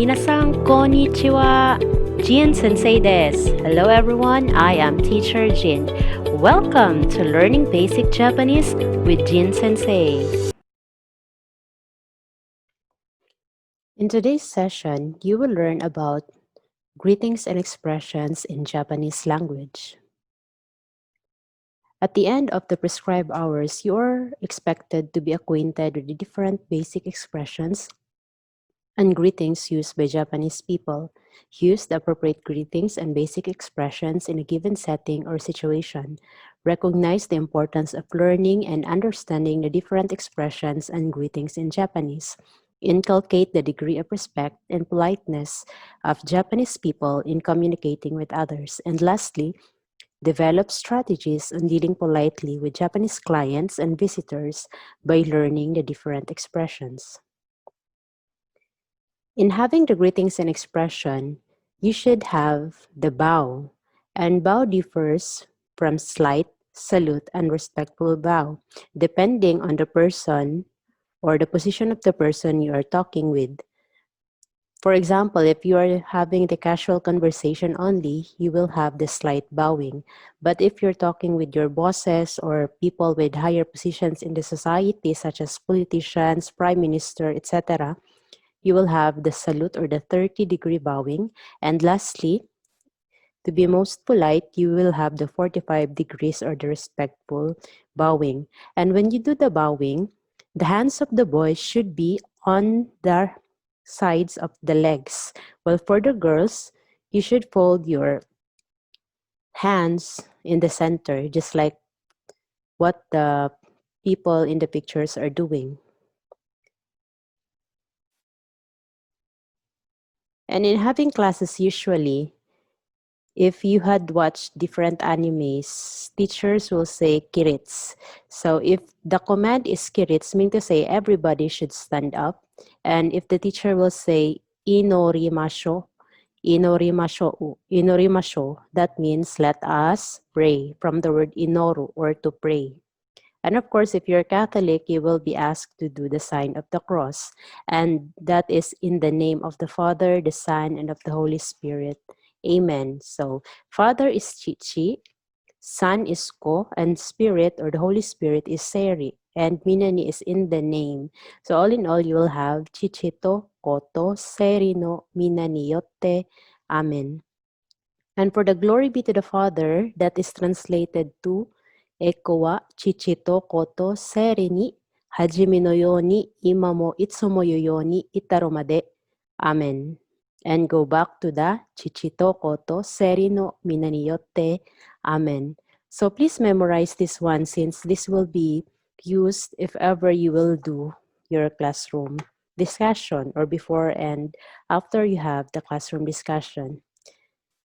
Minasan konnichiwa. Jin Sensei desu. Hello everyone, I am teacher Jin. Welcome to Learning Basic Japanese with Jin Sensei. In today's session, you will learn about greetings and expressions in Japanese language. At the end of the prescribed hours, you are expected to be acquainted with the different basic expressions and greetings used by Japanese people. Use the appropriate greetings and basic expressions in a given setting or situation. Recognize the importance of learning and understanding the different expressions and greetings in Japanese. Inculcate the degree of respect and politeness of Japanese people in communicating with others. And lastly, develop strategies on dealing politely with Japanese clients and visitors by learning the different expressions. In having the greetings and expression, you should have the bow. And bow differs from slight, salute, and respectful bow, depending on the person or the position of the person you are talking with. For example, if you are having the casual conversation only, you will have the slight bowing. But if you're talking with your bosses or people with higher positions in the society, such as politicians, prime minister, etc., you will have the salute or the 30-degree bowing. And lastly, to be most polite, you will have the 45 degrees or the respectful bowing. And when you do the bowing, the hands of the boys should be on the sides of the legs. While for the girls, you should fold your hands in the center, just like what the people in the pictures are doing. And in having classes, usually, if you had watched different animes, teachers will say kirits. So if the command is kirits, meaning to say everybody should stand up. And if the teacher will say inorimasho, inorimasho, that means let us pray, from the word inoru, or to pray. And of course, if you're Catholic, you will be asked to do the sign of the cross. And that is in the name of the Father, the Son, and of the Holy Spirit. Amen. So, Father is Chichi, Son is Ko, and Spirit or the Holy Spirit is Seri. And Minani is in the name. So, all in all, you will have Chichito, Koto, Serino, Minani, Yotte. Amen. And for the glory be to the Father, that is translated to Eko wa chichito koto seri ni hajime no you ni ima mo itsumo yo ni itaru made. Amen. And go back to the chichito koto seri no mina ni yotte. Amen. So please memorize this one since this will be used if ever you will do your classroom discussion or before and after you have the classroom discussion.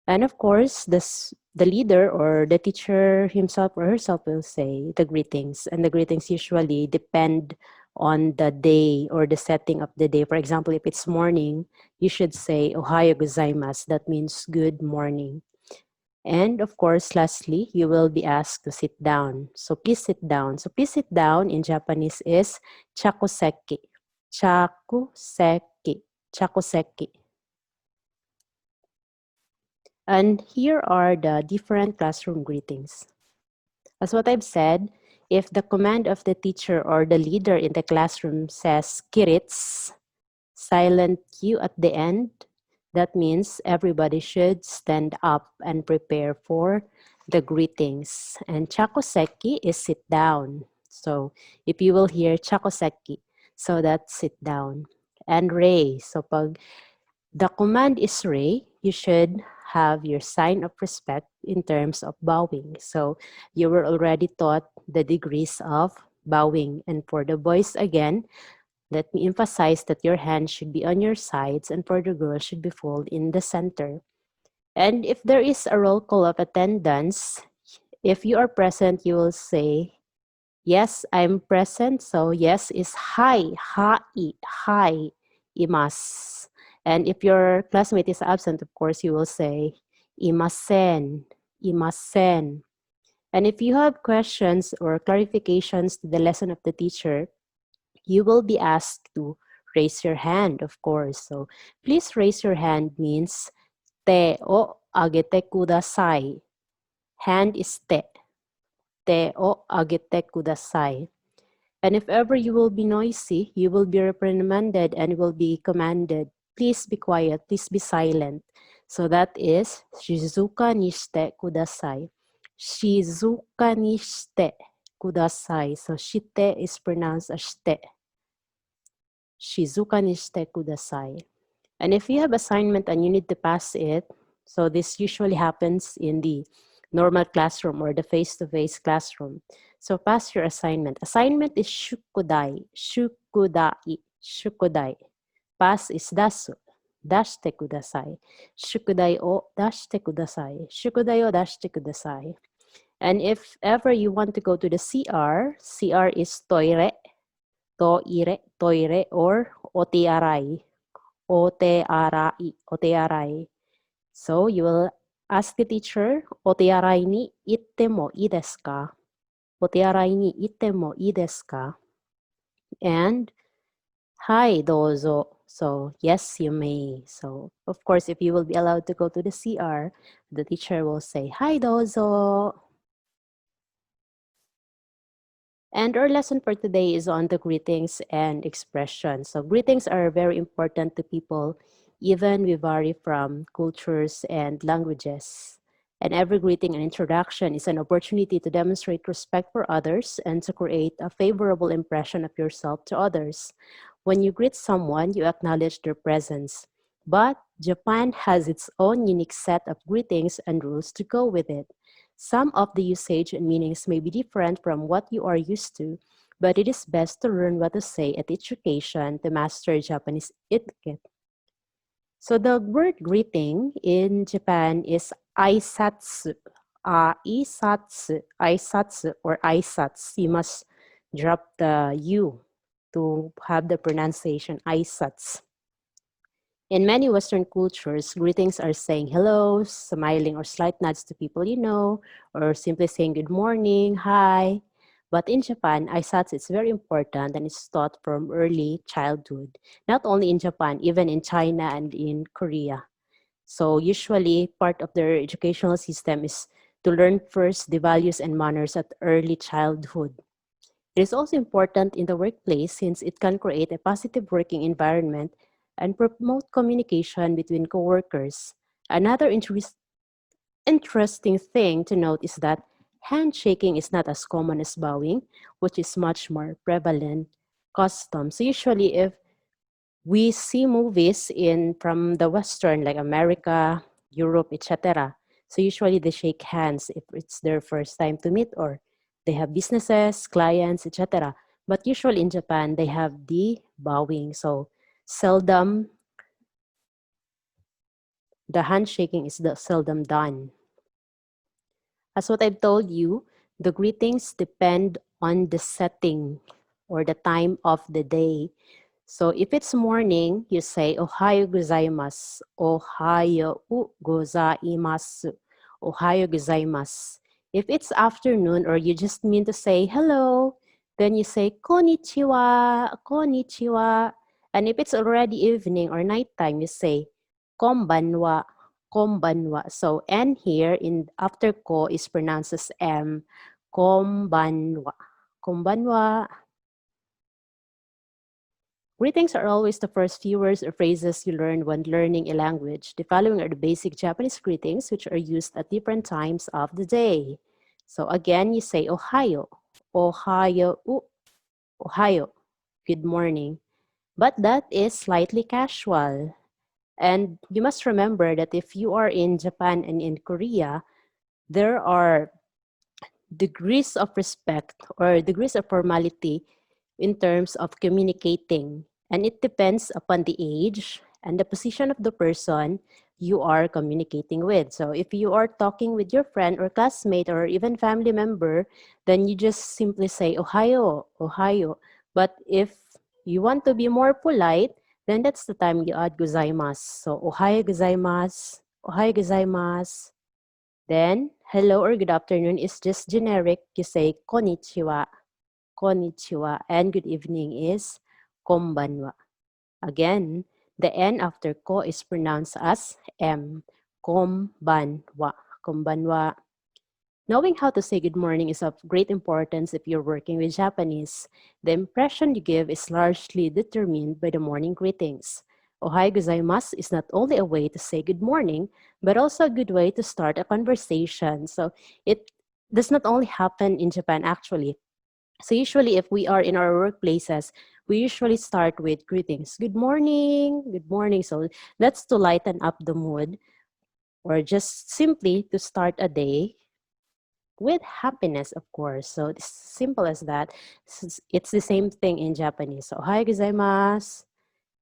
And of course, the leader or the teacher himself or herself will say the greetings. And the greetings usually depend on the day or the setting of the day. For example, if it's morning, you should say Ohayo gozaimasu. That means good morning. And of course, lastly, you will be asked to sit down. So please sit down. So please sit down in Japanese is chakuseki. Chakuseki. Chakuseki. And here are the different classroom greetings. As what I've said, if the command of the teacher or the leader in the classroom says kirits, silent Q at the end, that means everybody should stand up and prepare for the greetings. And chakoseki is sit down. So if you will hear chakoseki, so that's sit down. And rei, so pag the command is Ray, you should have your sign of respect in terms of bowing. So you were already taught the degrees of bowing. And for the boys again, let me emphasize that your hands should be on your sides and for the girls should be folded in the center. And if there is a roll call of attendance, if you are present, you will say, yes, I'm present. So yes is hi, hi, imas. And if your classmate is absent, of course, you will say imasen, imasen. And if you have questions or clarifications to the lesson of the teacher, you will be asked to raise your hand, of course. So please raise your hand means te o agete kudasai. Hand is te. Te o agete kudasai. And if ever you will be noisy, you will be reprimanded and will be commanded. Please be quiet, please be silent. So that is shizuka ni shite kudasai. Shizuka ni shite kudasai. So shite is pronounced as shite. Shizuka ni shite kudasai. And if you have assignment and you need to pass it, so this usually happens in the normal classroom or the face-to-face classroom. So pass your assignment. Assignment is shukudai, shukudai, shukudai. Pass is dasu, dashite kudasai. Shukudai o dashite kudasai. Shukudai o dashite kudasai. And if ever you want to go to the CR, CR is toire, toire, toire, or otiarai. Otearai, otearai. So you will ask the teacher, otearai ni itte mo ii desu ka? Otearai ni itte mo ii desu ka? And hi, dozo. So yes, you may. So of course, if you will be allowed to go to the CR, the teacher will say, hi, dozo. And our lesson for today is on the greetings and expressions. So greetings are very important to people, even we vary from cultures and languages. And every greeting and introduction is an opportunity to demonstrate respect for others and to create a favorable impression of yourself to others. When you greet someone, you acknowledge their presence. But Japan has its own unique set of greetings and rules to go with it. Some of the usage and meanings may be different from what you are used to, but it is best to learn what to say at each occasion to master Japanese etiquette. So the word greeting in Japan is aisatsu. Aisatsu, aisatsu, or aisatsu. You must drop the U to have the pronunciation aisatsu. In many Western cultures, greetings are saying hello, smiling or slight nods to people you know, or simply saying good morning, hi. But in Japan, aisatsu is very important and it's taught from early childhood. Not only in Japan, even in China and in Korea. So usually part of their educational system is to learn first the values and manners at early childhood. It is also important in the workplace since it can create a positive working environment and promote communication between coworkers. Another interesting thing to note is that handshaking is not as common as bowing, which is much more prevalent custom. So usually if we see movies in from the Western, like America, Europe, etc. So usually they shake hands if it's their first time to meet or they have businesses, clients, etc. But usually in Japan, they have the bowing. So seldom, the handshaking is seldom done. As what I've told you, the greetings depend on the setting or the time of the day. So if it's morning, you say Ohayo gozaimasu. Ohayo gozaimasu. Ohayo gozaimasu. If it's afternoon or you just mean to say hello, then you say konnichiwa, konnichiwa. And if it's already evening or nighttime, you say konbanwa, konbanwa. So N here in after ko is pronounced as M. Konbanwa. Konbanwa. Greetings are always the first few words or phrases you learn when learning a language. The following are the basic Japanese greetings, which are used at different times of the day. So again, you say Ohayo, Ohayo, Ohayo, good morning. But that is slightly casual. And you must remember that if you are in Japan and in Korea, there are degrees of respect or degrees of formality in terms of communicating. And it depends upon the age and the position of the person you are communicating with. So if you are talking with your friend or classmate or even family member, then you just simply say Ohayo, Ohayo. But if you want to be more polite, then that's the time you add gozaimasu. So Ohayo gozaimasu, Ohayo gozaimasu. Then hello or good afternoon is just generic. You say konnichiwa, konnichiwa, and good evening is konbanwa. Again, the N after ko is pronounced as M. Konbanwa. Konbanwa. Knowing how to say good morning is of great importance if you're working with Japanese. The impression you give is largely determined by the morning greetings. Ohayou gozaimasu is not only a way to say good morning, but also a good way to start a conversation. So it does not only happen in Japan actually. So usually if we are in our workplaces, we usually start with greetings. Good morning, good morning. So that's to lighten up the mood or just simply to start a day with happiness, of course. So it's simple as that. It's the same thing in Japanese. So, ohayou gozaimasu.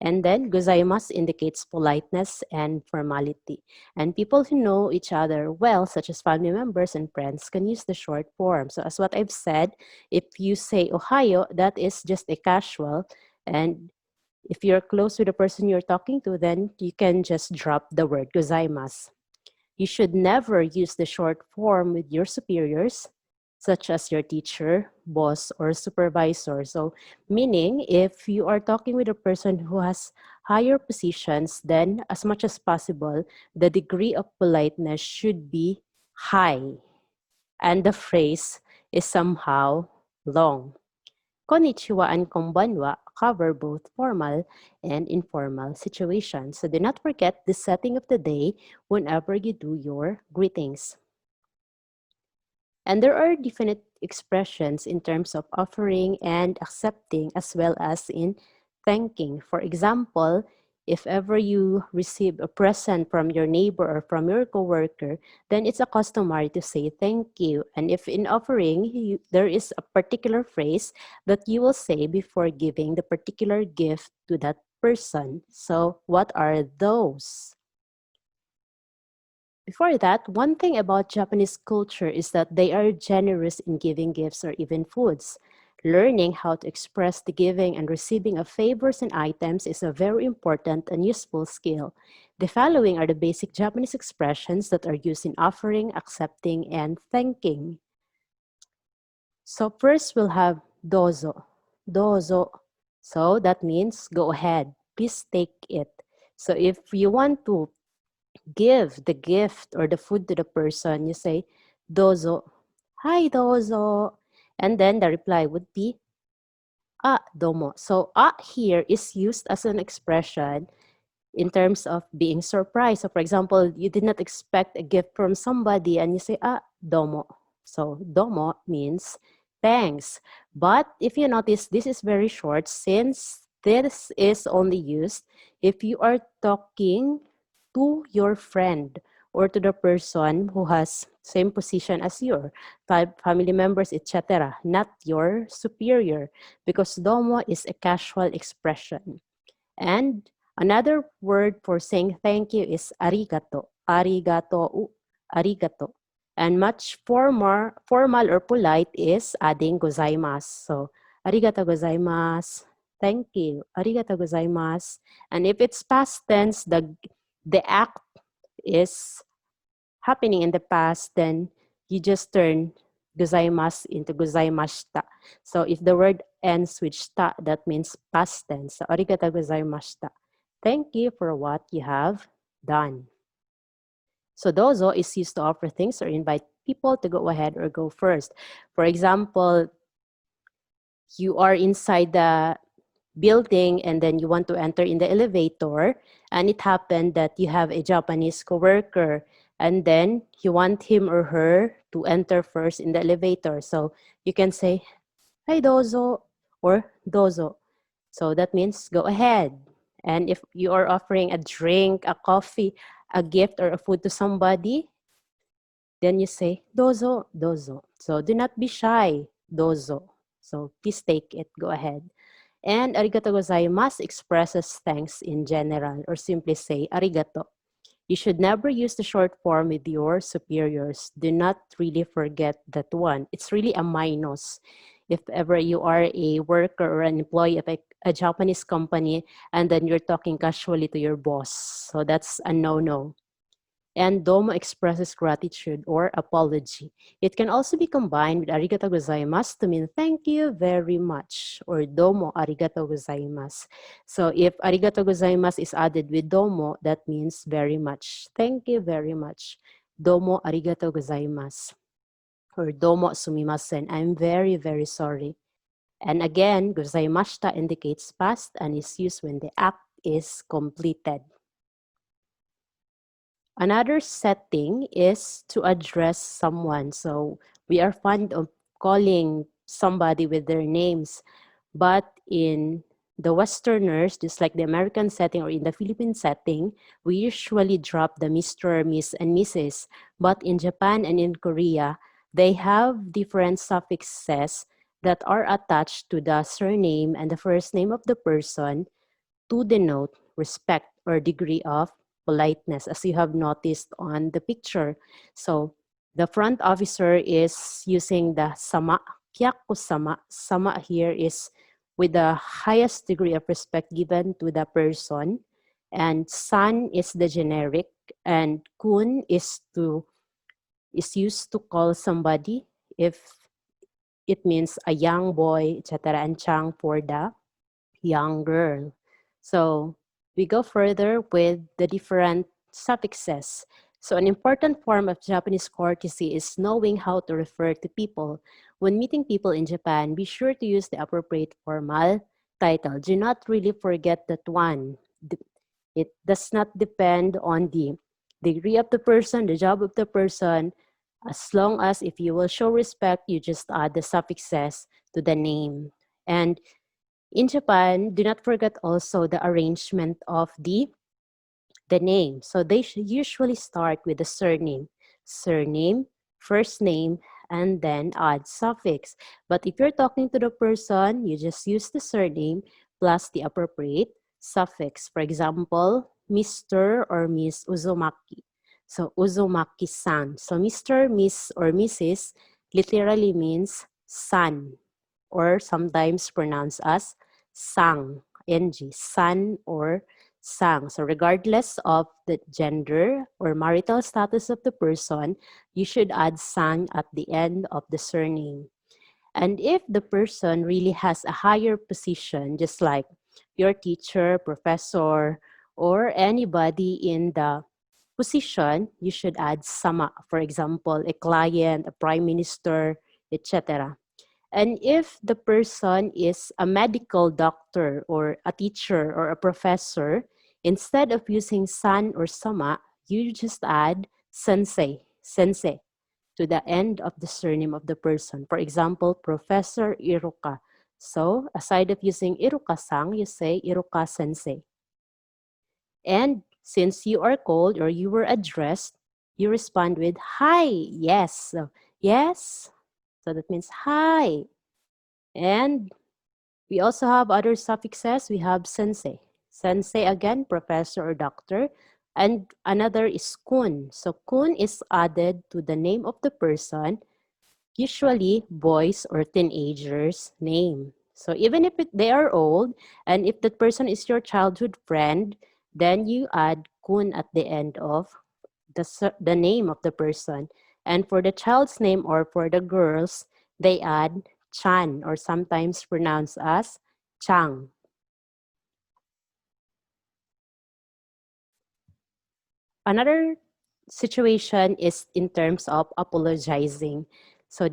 And then, gozaimasu indicates politeness and formality. And people who know each other well, such as family members and friends, can use the short form. So, as what I've said, if you say ohayo, that is just a casual. And if you're close to the person you're talking to, then you can just drop the word gozaimasu. You should never use the short form with your superiors, such as your teacher, boss, or supervisor. So, meaning if you are talking with a person who has higher positions, then as much as possible, the degree of politeness should be high, and the phrase is somehow long. Konnichiwa and konbanwa cover both formal and informal situations. So do not forget the setting of the day whenever you do your greetings. And there are definite expressions in terms of offering and accepting, as well as in thanking. For example, if ever you receive a present from your neighbor or from your coworker, then it's a customary to say thank you. And if in offering, there is a particular phrase that you will say before giving the particular gift to that person. So what are those? Before that, one thing about Japanese culture is that they are generous in giving gifts or even foods. Learning how to express the giving and receiving of favors and items is a very important and useful skill. The following are the basic Japanese expressions that are used in offering, accepting, and thanking. So first we'll have dozo. Dozo. So that means go ahead. Please take it. So if you want to give the gift or the food to the person, you say, dozo. Hi, dozo. And then the reply would be, domo. So, here is used as an expression in terms of being surprised. So, for example, you did not expect a gift from somebody and you say, domo. So, domo means thanks. But if you notice, this is very short since this is only used if you are talking to your friend or to the person who has same position as your family members, etc., not your superior, because domo is a casual expression. And another word for saying thank you is arigato. Arigato. Arigato. And much formal or polite is adding gozaimasu. So, arigato gozaimasu. Thank you. Arigato gozaimasu. And if it's past tense, the act is happening in the past, then you just turn gozaimasu into gozaimashita. So if the word ends with shita, that means past tense. So arigatou gozaimashita. Thank you for what you have done. So dozo is used to offer things or invite people to go ahead or go first. For example, you are inside the building and then you want to enter in the elevator, and it happened that you have a Japanese coworker and then you want him or her to enter first in the elevator. So you can say, "Hi dozo," or "dozo." So that means go ahead. And if you are offering a drink, a coffee, a gift, or a food to somebody, then you say, "Dozo, dozo." So do not be shy, "dozo." So please take it, go ahead. And arigato gozaimasu expresses thanks in general, or simply say arigato. You should never use the short form with your superiors. Do not really forget that one. It's really a minus. If ever you are a worker or an employee of a Japanese company and then you're talking casually to your boss. So that's a no-no. And domo expresses gratitude or apology. It can also be combined with arigato gozaimasu to mean thank you very much or domo arigato gozaimasu. So if arigato gozaimasu is added with domo, that means very much. Thank you very much. Domo arigato gozaimasu or domo sumimasen. I'm very, very sorry. And again, gozaimashita indicates past and is used when the act is completed. Another setting is to address someone. So we are fond of calling somebody with their names, but in the Westerners, just like the American setting or in the Philippine setting, we usually drop the Mr., Miss, and Mrs. But in Japan and in Korea, they have different suffixes that are attached to the surname and the first name of the person to denote respect or degree of politeness, as you have noticed on the picture. So the front officer is using the sama, kyaku sama. Sama here is with the highest degree of respect given to the person. And san is the generic, and kun is used to call somebody if it means a young boy, etc., and chang for the young girl. So we go further with the different suffixes. So an important form of Japanese courtesy is knowing how to refer to people. When meeting people in Japan, be sure to use the appropriate formal title. Do not really forget that one. It does not depend on the degree of the person, the job of the person. As long as if you will show respect, you just add the suffixes to the name. And in Japan, do not forget also the arrangement of the name. So they usually start with the surname, first name, and then add suffix. But if you're talking to the person, you just use the surname plus the appropriate suffix. For example, Mr. or Miss Uzumaki. So Uzumaki-san. So Mr., Miss, or Mrs. literally means son, or sometimes pronounced as sang, ng, son or sang. So regardless of the gender or marital status of the person, you should add sang at the end of the surname. And if the person really has a higher position, just like your teacher, professor, or anybody in the position, you should add sama. For example, a client, a prime minister, etc. And if the person is a medical doctor or a teacher or a professor, instead of using san or sama, you just add sensei to the end of the surname of the person. For example, Professor Iruka. So aside of using Iruka-sang, you say Iruka sensei. And since you are called or you were addressed, you respond with hi, yes. So, yes. So that means hi. And we also have other suffixes. We have sensei. Sensei again, professor or doctor. And another is kun. So kun is added to the name of the person, usually boys or teenagers' name. So even if they are old, and if that person is your childhood friend, then you add kun at the end of the name of the person. And for the child's name or for the girls, they add chan or sometimes pronounced as chang. Another situation is in terms of apologizing. So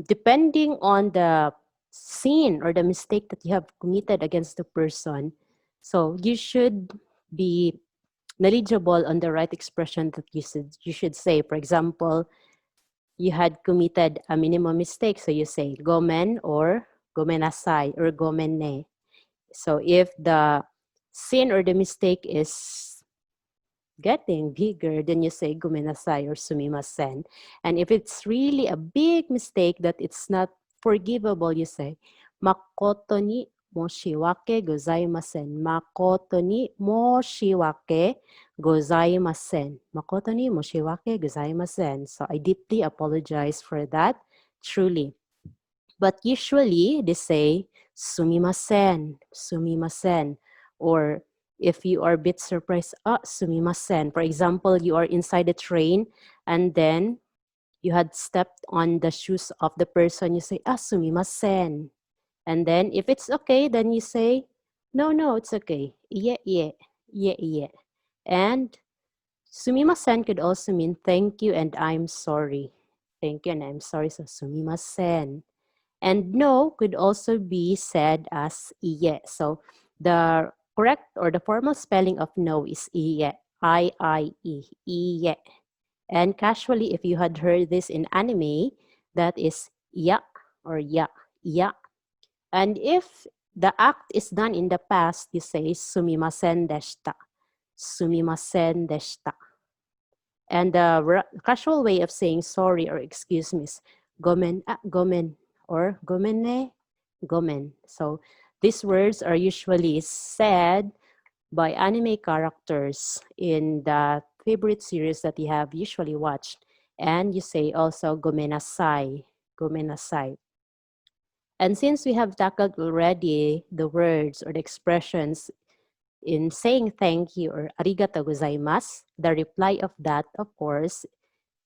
depending on the sin or the mistake that you have committed against the person, so you should be knowledgeable on the right expression that you should say. For example, you had committed a minimum mistake, so you say gomen or gomenasai or gomenne. So if the sin or the mistake is getting bigger, then you say gomenasai or sumimasen. And if it's really a big mistake that it's not forgivable, you say makoto ni moshiwake gozaimasen. Makoto ni moshiwake gozaimasen. Makoto ni moshiwake gozaimasen. So I deeply apologize for that, truly. But usually they say sumimasen, sumimasen, or if you are a bit surprised, sumimasen. For example, you are inside the train and then you had stepped on the shoes of the person, you say, sumimasen. And then if it's okay, then you say, no, no, it's okay. Iye, iye, iye, iye. And sumimasen could also mean thank you and I'm sorry. Thank you and I'm sorry. So sumimasen. And no could also be said as iye. So the correct or the formal spelling of no is iye. I-I-E. Iye. And casually, if you had heard this in anime, that is ya or ya. Ya. And if the act is done in the past, you say sumimasen deshita. Sumimasen deshita. And the casual way of saying sorry or excuse me is gomen, gomen, or gomenne, gomen. So these words are usually said by anime characters in the favorite series that you have usually watched. And you say also gomenasai, gomenasai. And since we have tackled already the words or the expressions in saying thank you or arigato gozaimasu, the reply of that, of course,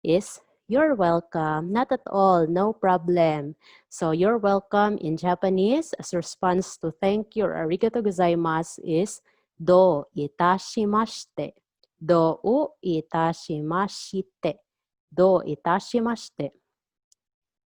is you're welcome. Not at all, no problem. So you're welcome in Japanese as response to thank you or arigato gozaimasu is do itashimashite. Do itashimashite. Do itashimashite.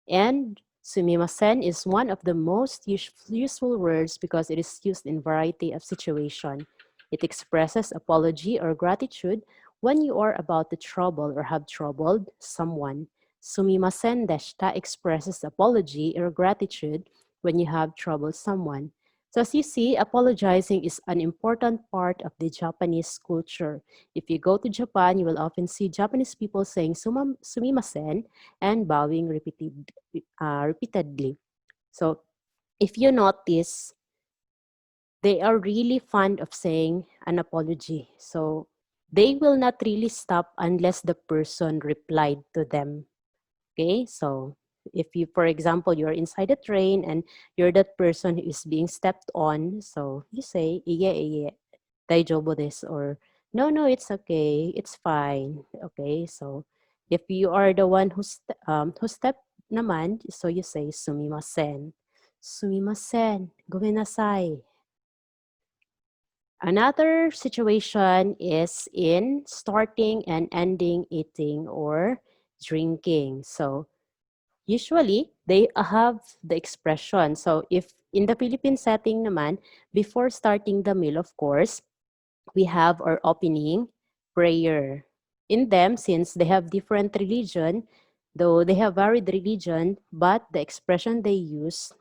And sumimasen is one of the most useful words because it is used in a variety of situations. It expresses apology or gratitude when you are about to trouble or have troubled someone. Sumimasen deshita expresses apology or gratitude when you have troubled someone. So as you see, apologizing is an important part of the Japanese culture. If you go to Japan, you will often see Japanese people saying sumimasen and bowing repeatedly. So if you notice, they are really fond of saying an apology. So they will not really stop unless the person replied to them. Okay, so if you, for example, you're inside a train and you're that person who is being stepped on, so you say, iye, iye, daijoubu desu, or no, no, it's okay, it's fine. Okay, so if you are the one who stepped naman, so you say, sumimasen. Sumimasen, gomenasai. Another situation is in starting and ending eating or drinking. So usually, they have the expression. So if in the Philippine setting naman, before starting the meal, of course, we have our opening prayer. In them, since they have different religion, though they have varied religion, but the expression they use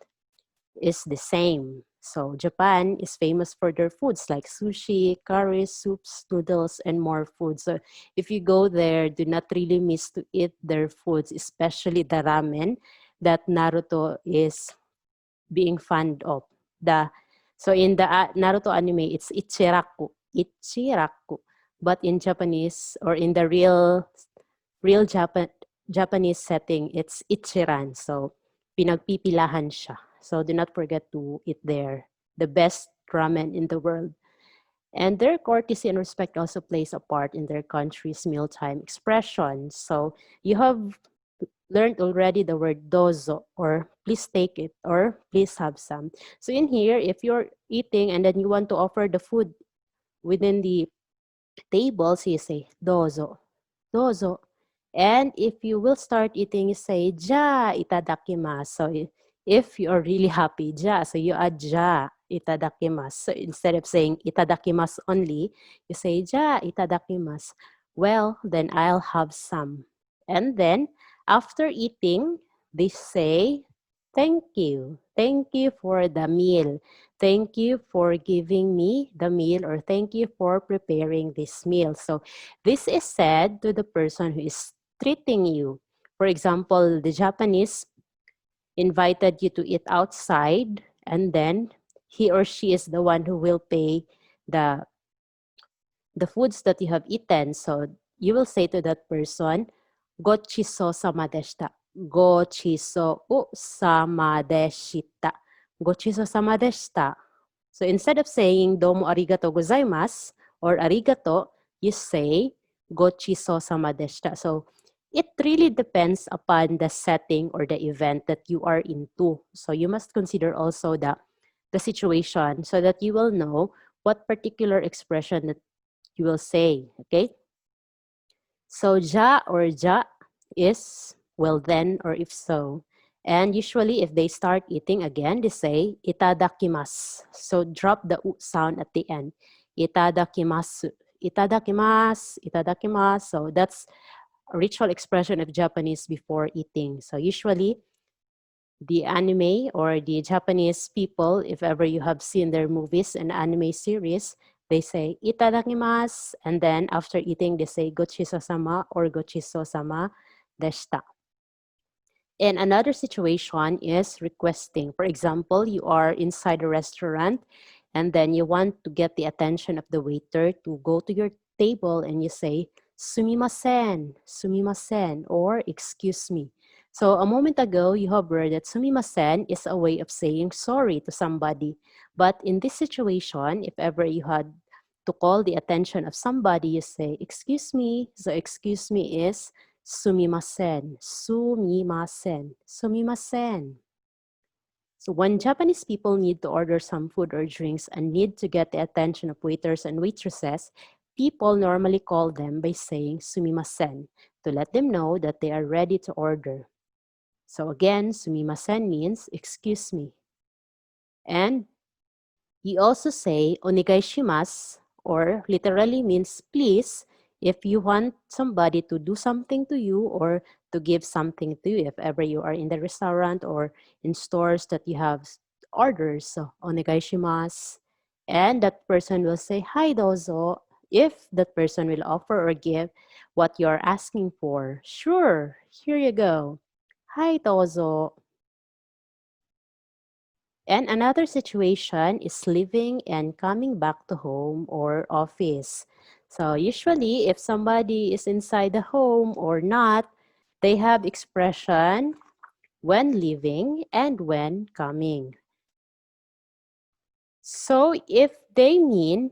is the same. So Japan is famous for their foods like sushi, curries, soups, noodles, and more food. So if you go there, do not really miss to eat their foods, especially the ramen that Naruto is being fond of. So in the Naruto anime, it's ichiraku, ichiraku. But in Japanese or in the real Japanese setting, it's ichiran. So pinagpipilahan siya. So do not forget to eat there. The best ramen in the world. And their courtesy and respect also plays a part in their country's mealtime expressions. So you have learned already the word dozo or please take it or please have some. So in here, if you're eating and then you want to offer the food within the table, so you say dozo, dozo. And if you will start eating, you say ja itadakimasu. So if you are really happy, ja, so you add ja itadakimasu. So instead of saying itadakimasu only, you say ja itadakimasu. Well, then I'll have some. And then after eating, they say thank you. Thank you for the meal. Thank you for giving me the meal, or thank you for preparing this meal. So this is said to the person who is treating you. For example, the Japanese invited you to eat outside, and then he or she is the one who will pay the the foods that you have eaten. So you will say to that person, Gochiso sama deshita. Gochiso sama deshita. Gochiso sama deshita. So instead of saying domo arigato gozaimasu or arigato, you say gochiso sama deshita. So it really depends upon the setting or the event that you are into. So you must consider also the situation so that you will know what particular expression that you will say, okay? So ja or ja is well then or if so. And usually if they start eating again, they say itadakimasu. So drop the u sound at the end. Itadakimasu. Itadakimasu. Itadakimasu. So that's a ritual expression of Japanese before eating. So usually the anime or the Japanese people, if ever you have seen their movies and anime series, they say itadakimasu, and then after eating, they say gochiso-sama or gochiso-sama deshita. And another situation is requesting. For example, you are inside a restaurant and then you want to get the attention of the waiter to go to your table and you say, Sumimasen, sumimasen, or excuse me. So a moment ago, you have heard that sumimasen is a way of saying sorry to somebody. But in this situation, if ever you had to call the attention of somebody, you say, excuse me. So excuse me is Sumimasen, sumimasen, sumimasen. So when Japanese people need to order some food or drinks and need to get the attention of waiters and waitresses, people normally call them by saying sumimasen to let them know that they are ready to order. So again, sumimasen means excuse me. And you also say onegai shimasu, or literally means please, if you want somebody to do something to you or to give something to you, if ever you are in the restaurant or in stores that you have orders. So onegai shimasu. And that person will say hi dozo if that person will offer or give what you're asking for. Sure, here you go. Hi dozo. And another situation is leaving and coming back to home or office. So usually if somebody is inside the home or not, they have expression when leaving and when coming. So if they mean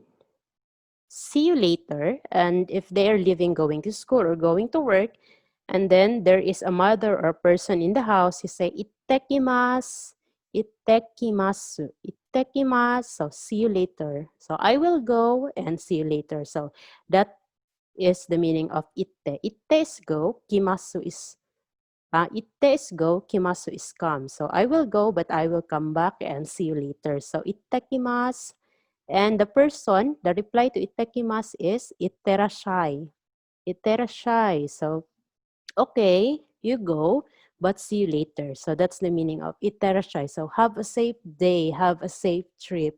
see you later, and if they are leaving going to school or going to work, and then there is a mother or person in the house, you say ittekimasu, ittekimasu, ittekimasu. So see you later. So I will go and see you later. So that is the meaning of itte. Itte is go, kimasu is itte is go, kimasu is come. So I will go, but I will come back and see you later. So ittekimasu. And the person, the reply to itakimasu is itterashai. Itterashai. So, okay, you go, but see you later. So that's the meaning of itterashai. So have a safe day, have a safe trip.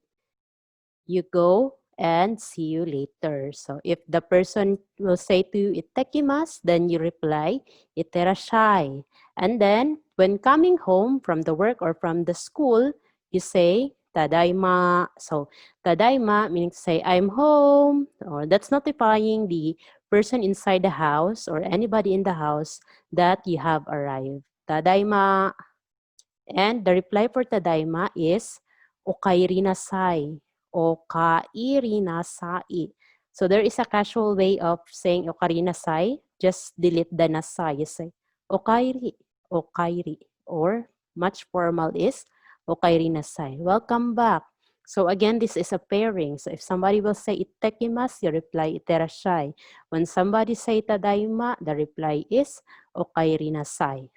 You go and see you later. So if the person will say to you ittekimasu, then you reply itterashai. And then when coming home from the work or from the school, you say tadaima. So tadaima meaning to say I'm home, or that's notifying the person inside the house or anybody in the house that you have arrived. Tadaima. And the reply for tadaima is okairinasai. Okairinasai. So there is a casual way of saying okarinasai. Just delete the nasai. You say okairi, okairi. Or much formal is okairinasai. Welcome back. So again, this is a pairing. So if somebody will say ittekimasu, you reply iterashai. When somebody say tadaima, the reply is okairinasai.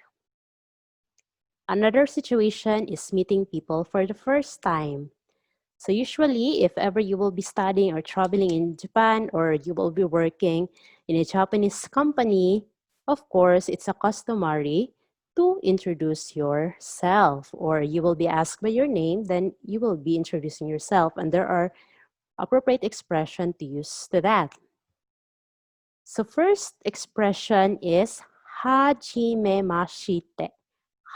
Another situation is meeting people for the first time. So usually, if ever you will be studying or traveling in Japan, or you will be working in a Japanese company, of course, it's a customary to introduce yourself, or you will be asked by your name, then you will be introducing yourself, and there are appropriate expression to use to that. So first expression is hajimemashite.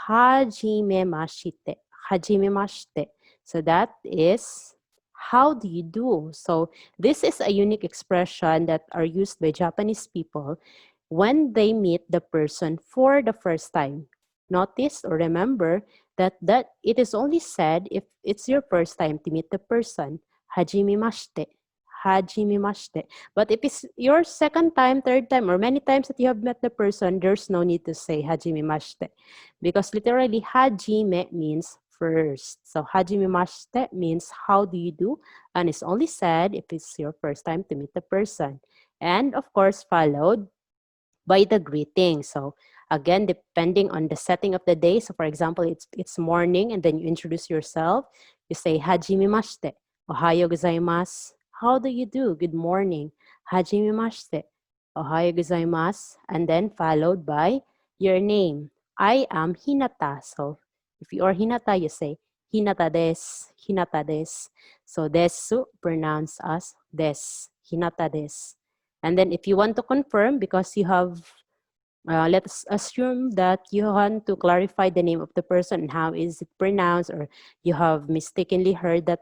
Hajimemashite. Hajimemashite. So that is how do you do? So this is a unique expression that are used by Japanese people when they meet the person for the first time. Notice or remember that it is only said if it's your first time to meet the person. Hajimemashite. Hajimemashite. But if it's your second time, third time, or many times that you have met the person, there's no need to say hajimemashite. Because literally, hajime means first. So hajimemashite means how do you do? And it's only said if it's your first time to meet the person. And of course, followed by the greeting. So again, depending on the setting of the day. So for example, it's morning and then you introduce yourself. You say hajimemashite, ohayo gozaimasu. How do you do? Good morning. Hajimemashite, ohayo gozaimasu. And then followed by your name. I am Hinata. So if you are Hinata, you say Hinata desu, Hinata desu. So desu pronounced as des, Hinata desu. And then if you want to confirm, because you have, let's assume that you want to clarify the name of the person and how is it pronounced, or you have mistakenly heard that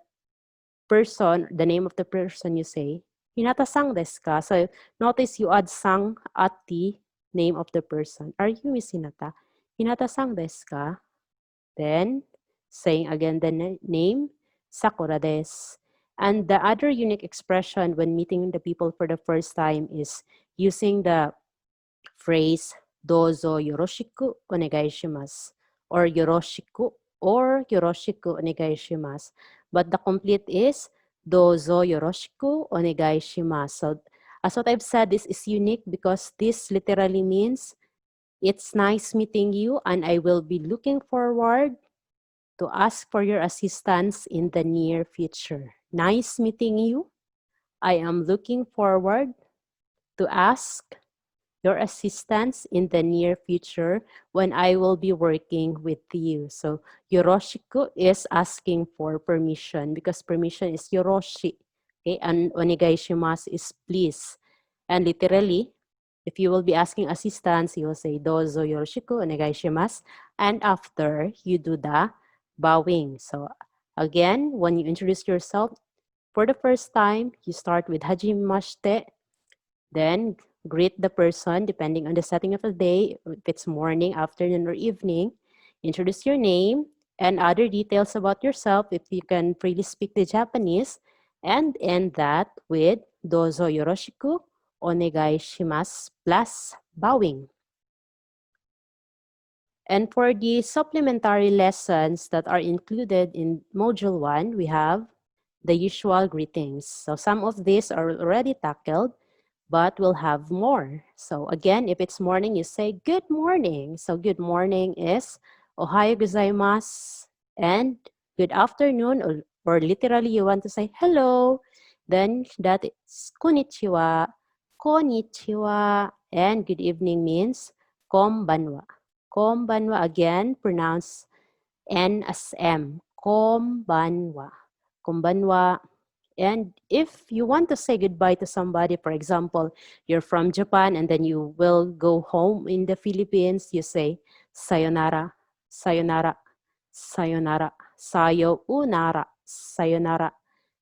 person, the name of the person, you say, Hinata-sang desu ka? So notice you add sang at the name of the person. Are you Miss Hinata? Hinata-sang desu ka? Then, saying again the name, Sakura desu. And the other unique expression when meeting the people for the first time is using the phrase dozo yoroshiku onegai shimasu or yoroshiku onegai shimasu. But the complete is dozo yoroshiku onegai shimasu. So as what I've said, this is unique because this literally means it's nice meeting you and I will be looking forward to ask for your assistance in the near future. Nice meeting you. I am looking forward to ask your assistance in the near future when I will be working with you. So yoroshiku is asking for permission because permission is yoroshi. Okay, and onegai shimasu is please. And literally, if you will be asking assistance, you will say dozo yoroshiku onegai shimasu. And after you do the bowing. So again, when you introduce yourself for the first time, you start with hajimemashite, then greet the person depending on the setting of the day, if it's morning, afternoon, or evening. Introduce your name and other details about yourself if you can freely speak the Japanese. And end that with dozo yoroshiku onegai shimasu plus bowing. And for the supplementary lessons that are included in Module 1, we have the usual greetings. So some of these are already tackled, but we'll have more. So again, if it's morning, you say good morning. So good morning is ohayo gozaimasu, and good afternoon, or literally you want to say hello, then that is konnichiwa, konnichiwa, and good evening means konbanwa. Konbanwa again, pronounce N as M, konbanwa, konbanwa. And if you want to say goodbye to somebody, for example, you're from Japan and then you will go home in the Philippines, you say sayonara, sayonara, sayonara, sayonara, sayonara.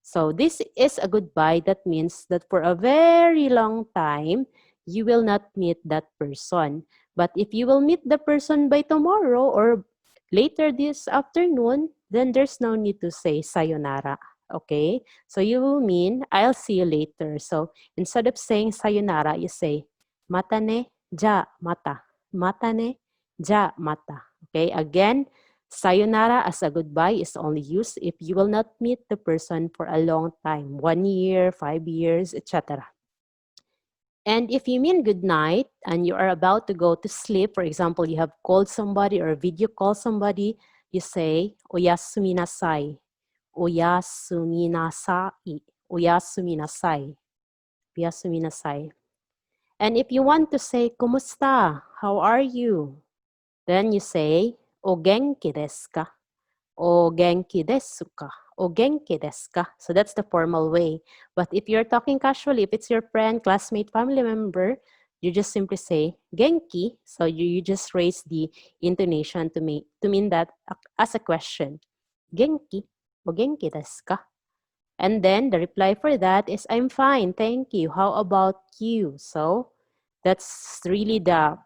So this is a goodbye. That means that for a very long time, you will not meet that person. But if you will meet the person by tomorrow or later this afternoon, then there's no need to say sayonara. Okay? So you will mean, I'll see you later. So instead of saying sayonara, you say, mata ne, ja mata. Mata ne, ja mata. Okay? Again, sayonara as a goodbye is only used if you will not meet the person for a long time, 1 year, 5 years, etc. And if you mean good night and you are about to go to sleep, for example, you have called somebody or video call somebody, you say, oyasumi nasai. Oyasumi nasai. Oyasumi nasai. Oyasumi nasai. And if you want to say, kumusta? How are you? Then you say, o genki desu ka? O genki desu ka? O genki desu ka? So that's the formal way. But if you're talking casually, if it's your friend, classmate, family member, you just simply say genki. So you just raise the intonation to mean that as a question. Genki? O genki desu ka? And then the reply for that is, I'm fine, thank you. How about you? So that's really the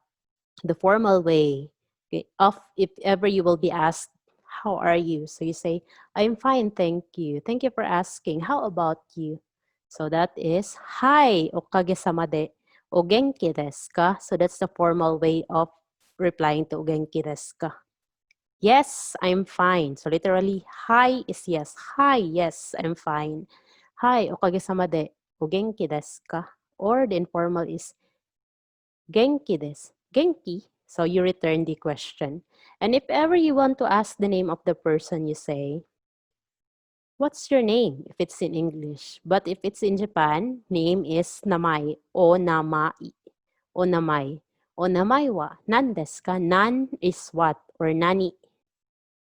formal way, okay, of if ever you will be asked how are you? So you say, I'm fine, thank you. Thank you for asking. How about you? So that is, hi, okage-sama de. O genki desu ka? So that's the formal way of replying to o genki desu ka. Yes, I'm fine. So literally, hi is yes. Hi, yes, I'm fine. Hi, okage-sama de. O genki desu ka? Or the informal is genki desu. Genki. So you return the question. And if ever you want to ask the name of the person, you say, what's your name? If it's in English. But if it's in Japan, name is namai o namai o namai. O namai wa nan desu ka? Nan is what or nani.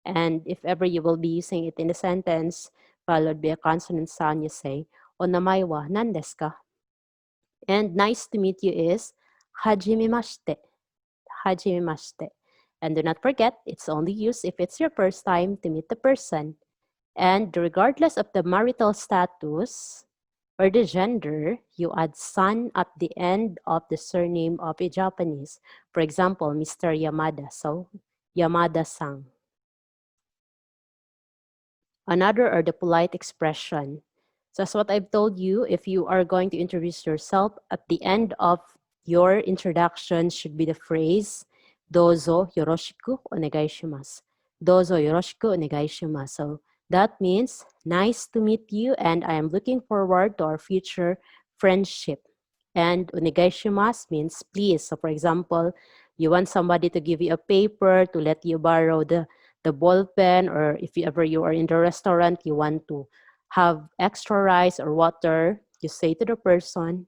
And if ever you will be using it in a sentence, followed by a consonant sound, you say, o namai wa nan desu ka? And nice to meet you is hajimemashite. Hajimemashite. And do not forget, it's only used if it's your first time to meet the person. And regardless of the marital status or the gender, you add san at the end of the surname of a Japanese. For example, Mr. Yamada. So, Yamada-san. Another are the polite expression. So as what I've told you, if you are going to introduce yourself, at the end of your introduction should be the phrase, dozo yoroshiku onegai shimasu. Dozo yoroshiku onegai shimasu. So that means, nice to meet you and I am looking forward to our future friendship. And onegai shimasu means please. So for example, you want somebody to give you a paper to let you borrow the ball pen, or if you ever you are in the restaurant, you want to have extra rice or water, you say to the person,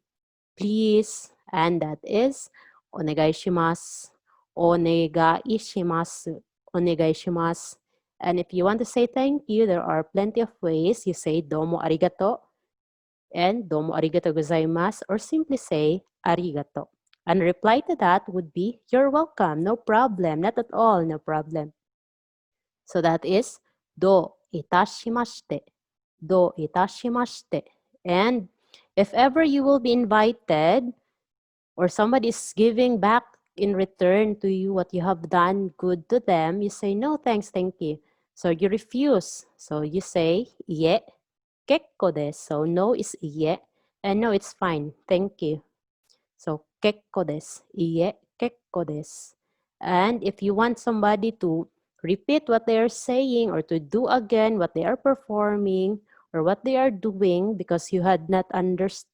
please, and that is onegai shimasu, onegai shimasu, onegai shimasu. And if you want to say thank you, there are plenty of ways. You say domo arigato and domo arigato gozaimasu, or simply say arigato. And reply to that would be, you're welcome, no problem, not at all, no problem. So that is do itashimashite. Do itashimashite. And if ever you will be invited or somebody is giving back in return to you what you have done good to them, you say, no, thanks, thank you. So you refuse. So you say, iye, kekko desu. So no is iye, and no, it's fine, thank you. So kekko desu, iye, kekko desu. And if you want somebody to repeat what they are saying or to do again what they are performing or what they are doing because you had not understand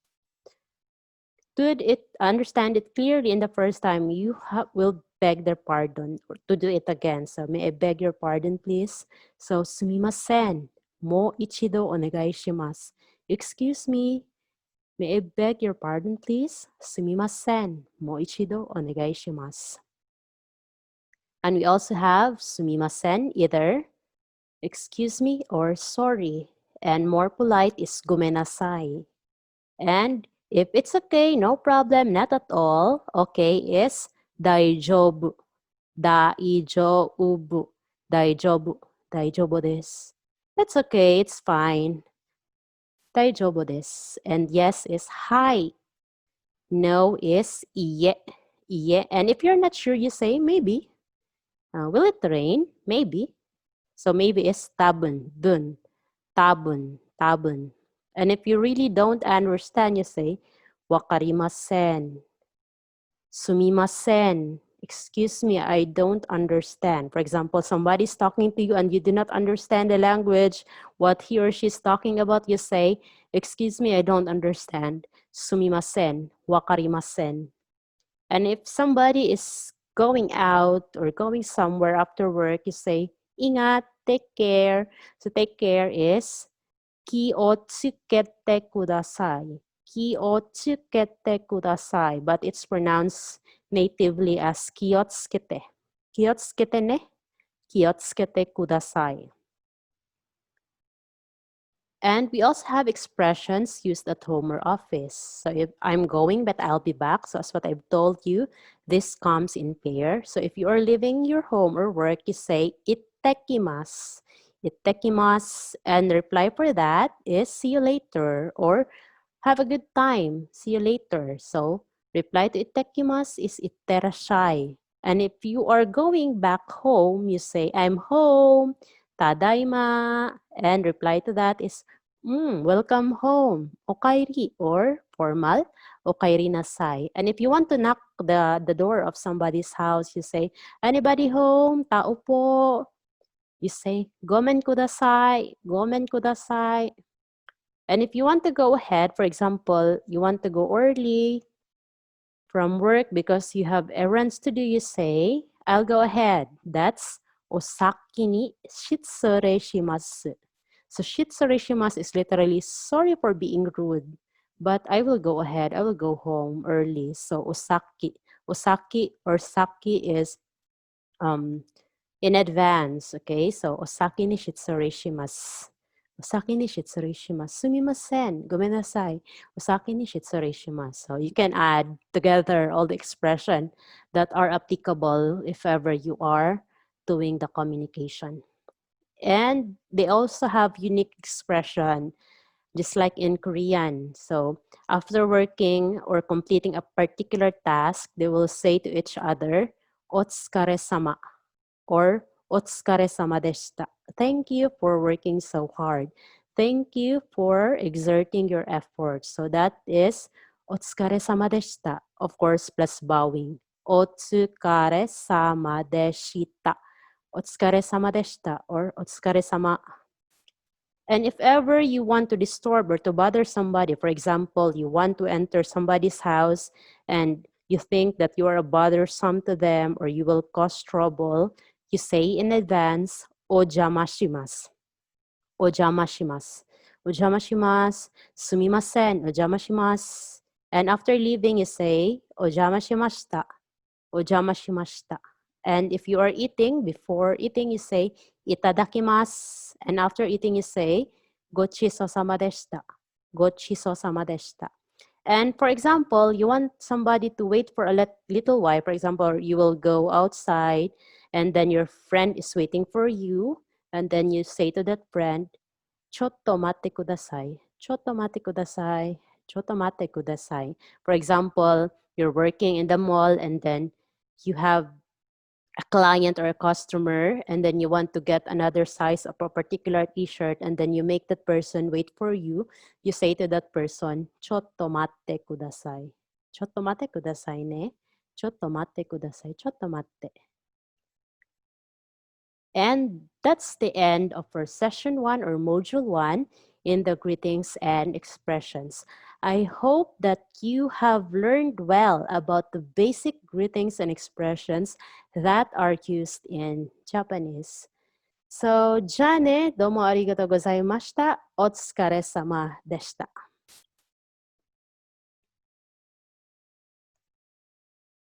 it clearly in the first time, you will beg their pardon or to do it again. So may I beg your pardon, please? So sumimasen, mo ichido onegai shimasu. Excuse me, may I beg your pardon, please? Sumimasen, mo ichido onegai shimasu. And we also have sumimasen, either excuse me or sorry. And more polite is gomenasai. And if it's okay, no problem, not at all, okay is daijobu. Daijobu. Daijobu. Daijobu desu. That's okay, it's fine. Daijobu desu. And yes is hi. No is iye. Iye. And if you're not sure, you say maybe. Will it rain? Maybe. So maybe is tabun, dun, tabun, tabun. And if you really don't understand, you say wakarimasen, sumimasen. Excuse me, I don't understand. For example, somebody's talking to you and you do not understand the language, what he or she is talking about, you say, excuse me, I don't understand. Sumimasen, wakarimasen. And if somebody is going out or going somewhere after work, you say, ingat, take care. So take care is ki o tsukete kudasai. Ki o tsukete kudasai. But it's pronounced natively as kiyotsukete. Kiyotsukete ne. Kiyotsukete kudasai. And we also have expressions used at home or office. So if I'm going, but I'll be back. So as what I've told you, this comes in pair. So if you are leaving your home or work, you say, ittekimasu. Ittekimasu. And the reply for that is, see you later, or have a good time. See you later. So reply to ittekimasu is itterashai. And if you are going back home, you say, I'm home. tadaima. And reply to that is, welcome home, okairi, or formal, okairi nasai. And if you want to knock the door of somebody's house, you say, anybody home? Tao po. You say, gomen kudasai, gomen kudasai. And if you want to go ahead, for example, you want to go early from work because you have errands to do, you say, I'll go ahead. That's osaki ni shitsure shimasu. So shitsure shimasu is literally sorry for being rude, but I will go ahead. I will go home early. So osaki. Osaki or saki is in advance. Okay, so osaki ni shitsure shimasu. Osaki ni shitsure shimasu. Sumimasen. Gomenasai. Osaki ni shitsure shimasu. So you can add together all the expression that are applicable if ever you are doing the communication. And they also have unique expression, just like in Korean. So after working or completing a particular task, they will say to each other, "Otsukare-sama," or "Otsukare-sama deshita." Thank you for working so hard. Thank you for exerting your effort. So that is "Otsukare-sama deshita," of course, plus bowing. "Otsukare-sama deshita." "Otsukare-sama deshita," or "Otsukare-sama." And if ever you want to disturb or to bother somebody, for example, you want to enter somebody's house and you think that you are bothersome to them or you will cause trouble, you say in advance, "Ojamashimasu." "Ojamashimasu." "Ojamashimasu." "Sumimasen." "Ojamashimasu." And after leaving, you say, "Ojamashimashita." "Ojamashimashita." And if you are eating, before eating, you say, "Itadakimasu." And after eating, you say, "Gochiso-sama deshita." "Gochiso-sama deshita." And for example, you want somebody to wait for a little while. For example, you will go outside and then your friend is waiting for you. And then you say to that friend, "Chotto matte kudasai." "Chotto matte kudasai." "Chotto matte kudasai." For example, you're working in the mall and then you have a client or a customer and then you want to get another size of a particular t-shirt and then you make that person wait for you, you say to that person, "Chotto matte kudasai." "Chotto matte kudasai ne." "Chotto matte kudasai." "Chotto matte." And that's the end of our session 1 or module 1 in the greetings and expressions. I hope that you have learned well about the basic greetings and expressions that are used in Japanese. So, じゃあね、どうもありがとうございました。お疲れ様でした。